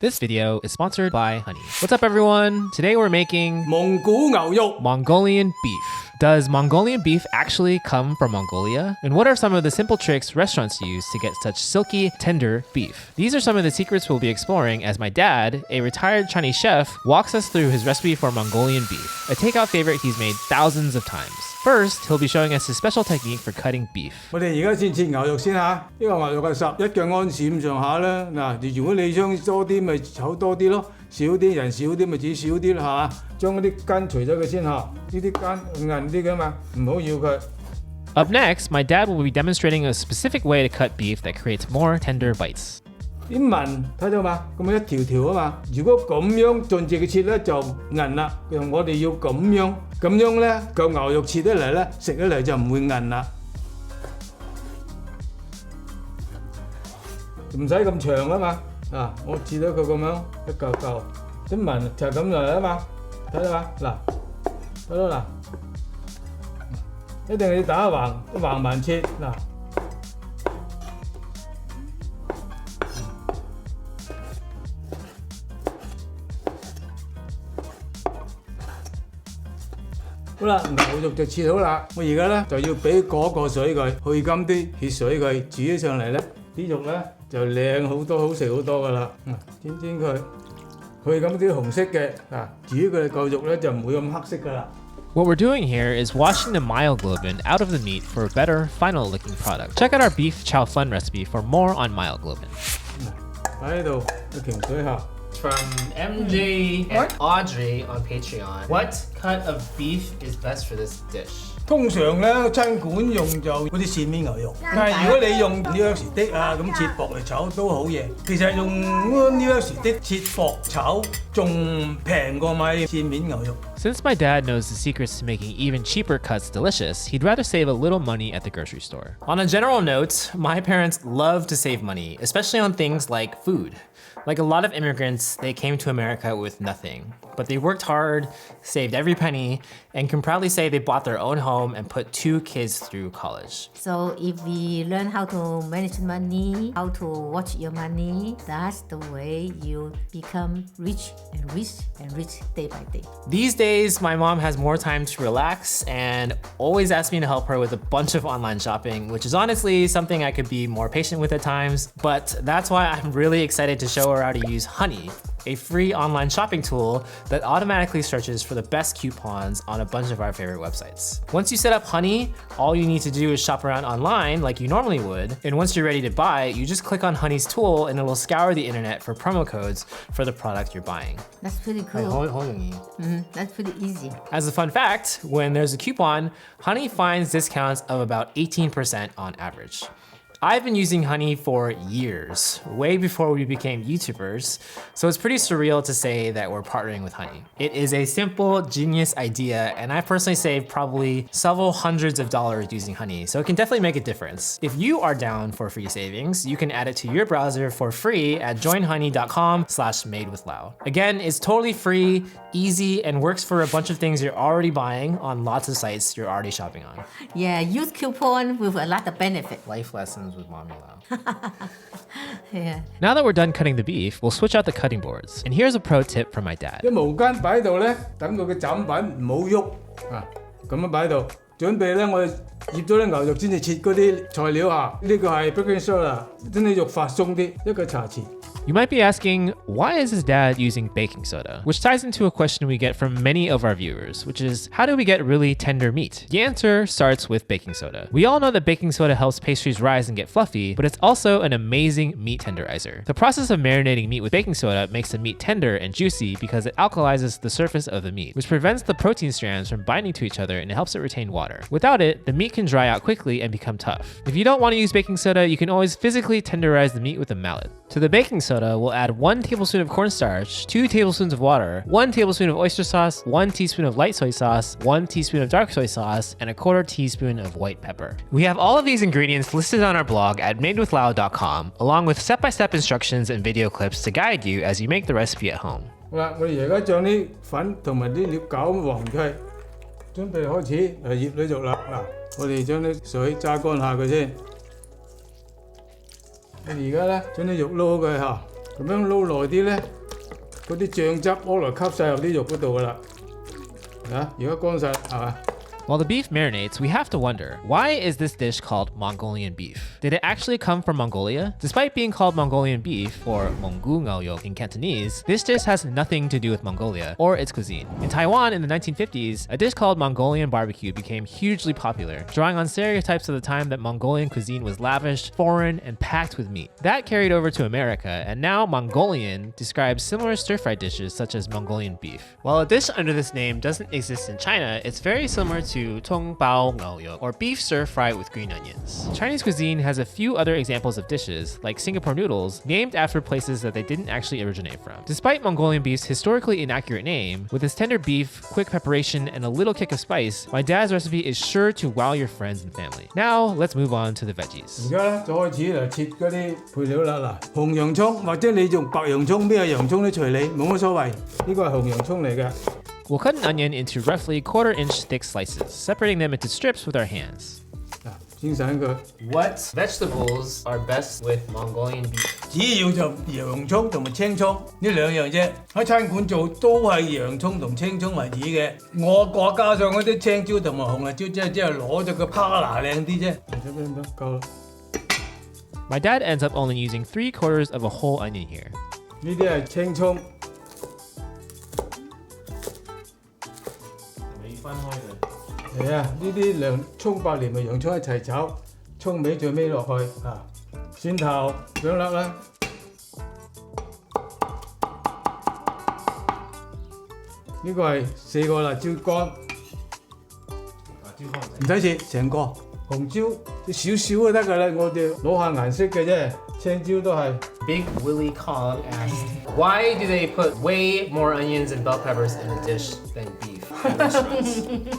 This video is sponsored by Honey. What's up everyone? Today we're making 蒙古牛肉 Mongolian beef. Does Mongolian beef actually come from Mongolia? And what are some of the simple tricks restaurants use to get such silky, tender beef? These are some of the secrets we'll be exploring as my dad, a retired Chinese chef, walks us through his recipe for Mongolian beef, a takeout favorite he's made thousands of times. First, he'll be showing us his special technique for cutting beef. 我哋而家先切牛肉先嚇，呢個牛肉係11嘅安士咁上下啦。嗱，如果你想多啲咪炒多啲咯，少啲人少啲咪煮少啲啦，係嘛？將嗰啲筋除咗佢先嚇，呢啲筋硬啲嘅嘛，唔好要佢。Up next, my dad will be demonstrating a specific way to cut beef that creates more tender bites. 啲紋睇到嘛？咁樣一條條啊嘛。如果咁樣盡直嘅切咧就韌啦，我哋要咁樣咧個牛肉切得嚟咧，食得嚟就唔會韌啦。唔使咁長啊嘛。啊，我切到佢咁樣一嚿嚿，啲紋就係咁嚟啊嘛。睇到嘛？嗱，睇到嗱，一定要打橫紋切嗱。好啦，牛肉就切好啦。我而家咧就要俾個水佢，去乾啲血水佢，煮起上嚟咧，啲肉咧就靚好多，好食好多噶啦。煎佢，去乾啲紅色嘅，煮佢嚿肉咧就唔會咁黑色噶啦。What we're doing here is washing the myoglobin out of the meat for a better, final-looking product. Check out our beef chow fun recipe for more on myoglobin. 擺喺度，一瓶水下。From MJ and Audrey on Patreon. What cut of beef is best for this dish? 通常咧餐館用就嗰啲線面牛肉，但係如果你用 New York steak 啊咁切薄嚟炒都好嘢。其實用 New York steak 切薄炒仲平過買線面牛肉。Since my dad knows the secrets to making even cheaper cuts delicious, he'd rather save a little money at the grocery store. On a general note, my parents love to save money, especially on things like food. Like a lot of immigrants, they came to America with nothing, but they worked hard, saved every penny, and can proudly say they bought their own home and put 2 kids through college. So if we learn how to manage money, how to watch your money, that's the way you become rich and rich and rich day by day. These days, my mom has more time to relax and always asks me to help her with a bunch of online shopping, which is honestly something I could be more patient with at times, but that's why I'm really excited to show her how to use Honey, a free online shopping tool that automatically searches for the best coupons on a bunch of our favorite websites. Once you set up Honey, all you need to do is shop around online like you normally would, and once you're ready to buy, you just click on Honey's tool and it will scour the internet for promo codes for the product you're buying. That's pretty cool. That's pretty easy. As a fun fact, when there's a coupon, Honey finds discounts of about 18% on average. I've been using Honey for years, way before we became YouTubers, so it's pretty surreal to say that we're partnering with Honey. It is a simple, genius idea, and I personally saved probably several hundreds of dollars using Honey, so it can definitely make a difference. If you are down for free savings, you can add it to your browser for free at joinhoney.com/madewithlau. Again, it's totally free, easy, and works for a bunch of things you're already buying on lots of sites you're already shopping on. Yeah, use coupon with a lot of benefit. Life lessons with Mommy Lau. Yeah. Now that we're done cutting the beef, we'll switch out the cutting boards. And here's a pro tip from my dad. 啲毛巾擺喺度咧，等佢嘅斬品唔好喐咁樣擺喺度。準備咧，我哋醃咗啲牛肉先至切嗰啲材料下。呢個係 baking soda，等你肉發鬆啲，一個茶匙。You might be asking, why is his dad using baking soda? Which ties into a question we get from many of our viewers, which is, how do we get really tender meat? The answer starts with baking soda. We all know that baking soda helps pastries rise and get fluffy, but it's also an amazing meat tenderizer. The process of marinating meat with baking soda makes the meat tender and juicy because it alkalizes the surface of the meat, which prevents the protein strands from binding to each other and it helps it retain water. Without it, the meat can dry out quickly and become tough. If you don't want to use baking soda, you can always physically tenderize the meat with a mallet. To the baking soda, we'll add 1 tablespoon of cornstarch, 2 tablespoons of water, 1 tablespoon of oyster sauce, 1 teaspoon of light soy sauce, 1 teaspoon of dark soy sauce, and 1/4 teaspoon of white pepper. We have all of these ingredients listed on our blog at madewithlau.com, along with step-by-step instructions and video clips to guide you as you make the recipe at home. 好啦，我哋而家將啲粉同埋啲料攪咁黃佢，準備開始醃啲肉啦。嗱，我哋將啲水揸乾下佢先。我哋而家咧將啲肉撈佢嚇。咁樣撈耐啲咧，嗰啲醬汁攞來吸晒入啲肉嗰度噶啦。而家乾晒係嘛？ While the beef marinates, we have to wonder, why is this dish called Mongolian beef? Did it actually come from Mongolia? Despite being called Mongolian beef, or Monggu Ngaoyok in Cantonese, this dish has nothing to do with Mongolia or its cuisine. In Taiwan in the 1950s, a dish called Mongolian barbecue became hugely popular, drawing on stereotypes of the time that Mongolian cuisine was lavish, foreign, and packed with meat. That carried over to America, and now Mongolian describes similar stir-fried dishes such as Mongolian beef. While a dish under this name doesn't exist in China, it's very similar to Tong Bao Ngaoyok, or beef stir-fried with green onions. Chinese cuisine has a few other examples of dishes, like Singapore noodles, named after places that they didn't actually originate from. Despite Mongolian beef's historically inaccurate name, with its tender beef, quick preparation, and a little kick of spice, my dad's recipe is sure to wow your friends and family. Now, let's move on to the veggies. 而家咧就開始嚟切嗰啲配料啦。嗱，紅洋葱或者你用白洋葱，咩洋葱都隨你，冇乜所謂。呢個係紅洋葱嚟嘅。 We'll cut an onion into roughly quarter-inch thick slices, separating them into strips with our hands. 嗱，煎散佢。What vegetables are best with Mongolian beef? 主要就洋葱同埋青葱呢兩樣啫。喺餐館做都係洋葱同青葱為主嘅。我加上嗰啲青椒同埋紅辣椒，即係攞咗個 colour 靚啲啫。夠啦。My dad ends up only using 3/4 of a whole onion here. 呢啲係青葱。 係啊，呢啲涼葱白連埋洋葱一齊炒，葱尾最尾落去啊，蒜頭2粒啦。呢個係4個辣椒乾，唔使切成個。紅椒少少就得㗎啦，我哋攞下顏色嘅啫。青椒都係。Big Willie Kong asks, why do they put way more onions and bell peppers in a dish than beef?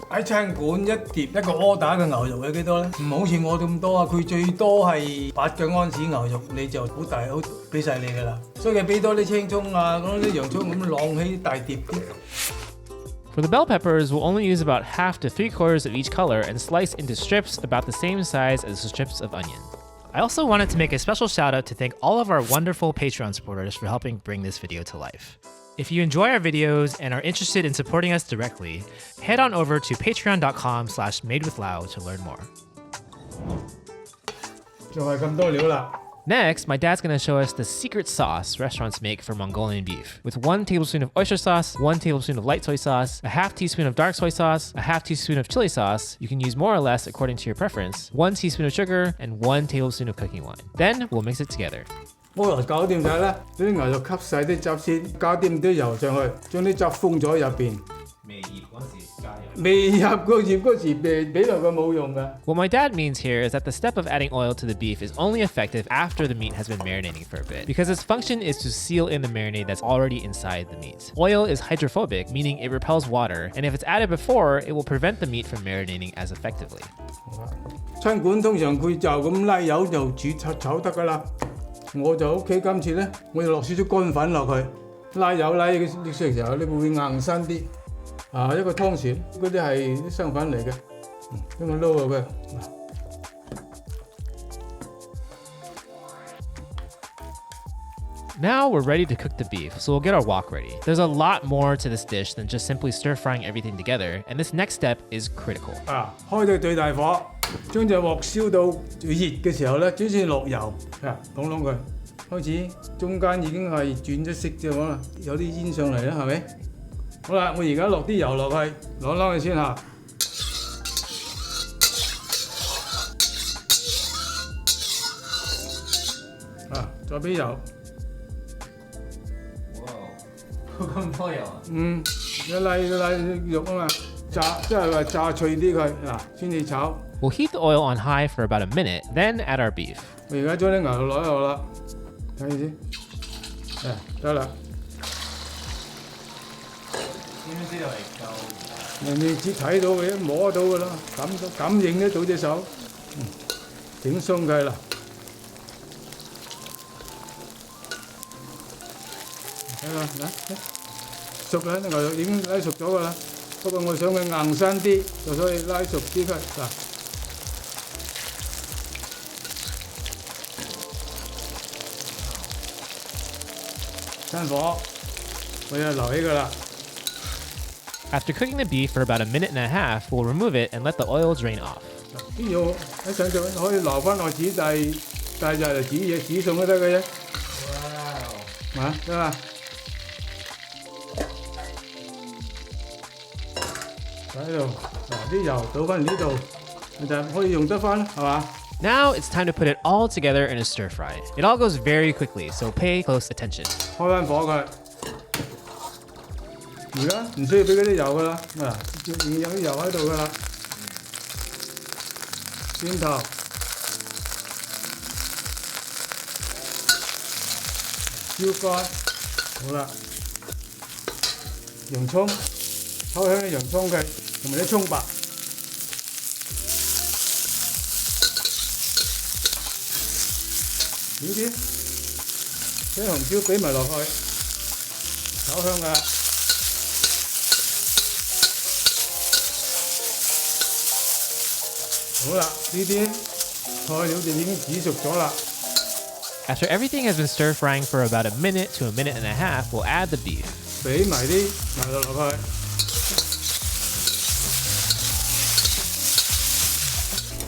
喺餐館一碟一個柯打嘅牛肉有幾多咧？唔好似我咁多啊，佢最多係8個安士牛肉，你就好大好俾晒你㗎啦。所以佢俾多啲青葱啊，嗰啲洋葱咁晾起大碟啲。 For the bell peppers, we'll only use about 1/2 to 3/4 of each color and slice into strips about the same size as the strips of onion. I also wanted to make a special shout out to thank all of our wonderful Patreon supporters for helping bring this video to life. If you enjoy our videos and are interested in supporting us directly, head on over to patreon.com/madewithlau to learn more. 就係咁多料啦。 Next, my dad's gonna show us the secret sauce restaurants make for Mongolian beef, with 1 tablespoon of oyster sauce, 1 tablespoon of light soy sauce, a 1/2 teaspoon of dark soy sauce, a 1/2 teaspoon of chili sauce, you can use more or less according to your preference, 1 teaspoon of sugar, and 1 tablespoon of cooking wine. Then we'll mix it together. 菠蘿搞掂晒啦，啲牛肉吸晒啲汁先，加啲咁多油上去，將啲汁封咗入邊。未入個醃嗰時俾落個冇用㗎。What my dad means here is that the step of adding oil to the beef is only effective after the meat has been marinating for a bit, because its function is to seal in the marinade that's already inside the meat. Oil is hydrophobic, meaning it repels water, and if it's added before, it will prevent the meat from marinating as effectively. 餐館通常佢就咁拉油就煮炒得㗎啦。我就屋企今次咧，我就落少少乾粉落去，拉油拉嘅時候，你會硬身啲。啊，一個湯匙嗰啲係啲生粉嚟嘅，咁我撈落佢。Now we're ready to cook the beef, so we'll get our wok ready. There's a lot more to this dish than just simply stir-frying everything together, and this next step is critical. 啊，開到最大火，將隻鑊燒到最熱嘅時候咧，先落油，啊，攏佢，開始中間已經係轉咗色啫嘛，有啲煙上嚟啦，係咪？好啦，我而家落啲油落去，啷佢先嚇。啊，再俾油。哇，咁多油啊！一拉肉啊嘛，即係話炸脆啲佢嗱，先至炒。We'll heat the oil on high for about a minute, then add our beef. 我而家將啲牛肉攞落啦，睇下先，得啦。點知道係夠？人哋只睇到嘅，摸到㗎啦，感應得到隻手，整鬆佢啦。睇下嗱，熟啦，牛肉已經拉熟咗㗎啦。不過我想佢硬身啲，就所以拉熟啲佢嗱。閂火，我就留起佢啦。 After cooking the beef for about a minute and a half, we'll remove it and let the oil drain off. 啲肉一上就可以留翻落煮第日嚟煮嘢煮餸都得嘅啫。哇！啊，得嘛？喺度嗱啲油倒翻嚟呢度，就可以用得翻，係嘛？ Now it's time to put it all together in a stir fry. It all goes very quickly, so pay close attention. 開翻火佢。而家唔需要俾嗰啲油噶啦，嗱，已經有啲油喺度噶啦。轉頭，燒乾，好啦。洋葱，抽香啲洋葱佢，同埋啲葱白。點知？將紅椒俾埋落去，炒香噶。 好啦，呢啲菜料就已經煮熟咗啦。 After everything has been stir frying for about a minute to a minute and a half, we'll add the beef. 俾埋啲牛肉落去。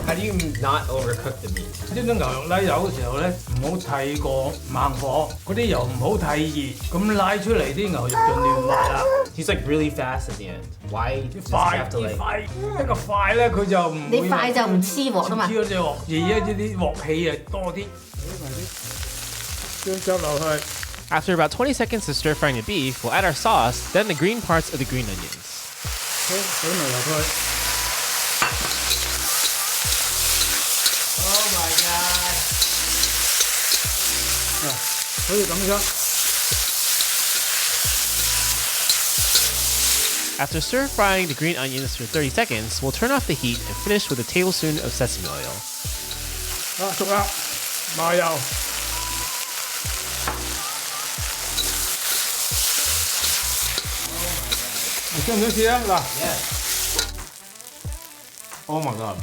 How do you not overcook the meat? 呢種牛肉拉油嘅時候咧，唔好太過猛火，嗰啲油唔好太熱，咁拉出嚟啲牛肉就嫩滑啦。 He's like really fast at the end. Why does he 快 have to 啲 like? 快，一個快咧佢就唔會你快就唔黐鑊啊嘛。黐嗰隻鑊，而家啲鑊氣啊多啲，俾埋啲姜汁落去。 After about 20 seconds of stir frying the beef, we'll add our sauce, then the green parts of the green onions. 好，俾埋落去。 Oh my god! 嗱，好似咁樣。 After stir frying the green onions for 30 seconds, we'll turn off the heat and finish with a tablespoon of sesame oil. 啊，熟啦，麻油。你想唔想試啊？嗱， Oh my god!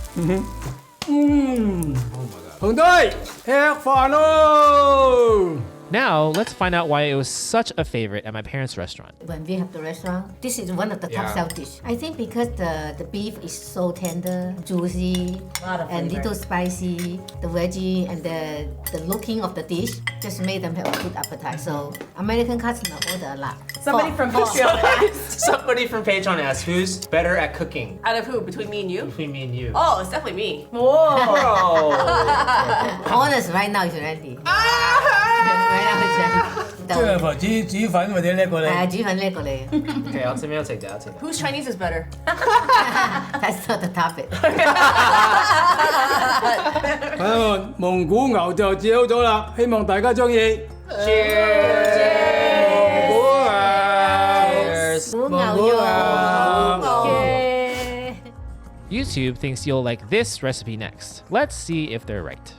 嗯， Oh my god! 紅隊吃飯咯！ Now, let's find out why it was such a favorite at my parents' restaurant. When we have the restaurant, this is one of the top Yeah. sell dish. I think because the beef is so tender, juicy, Lot of and flavor. little spicy, the veggie and the looking of the dish just made them have a good appetite. So American customer order a lot. Somebody from For- Patreon asked, Somebody from Patreon asked, "Who's better at cooking out of who? Between me and you? between me and you?" Oh, it's definitely me. Whoa! Honest, right now is Randy. Ah! right now is Randy. 即係話煮粉或者叻過你。煮粉叻過你 Okay, I'll take that. I'll take that. Whose Chinese is better? That's not the topic. 蒙古牛就煮好咗啦，希望大家中意。 Cheers! 古牛肉 YouTube thinks you'll like this recipe next. Let's see if they're right.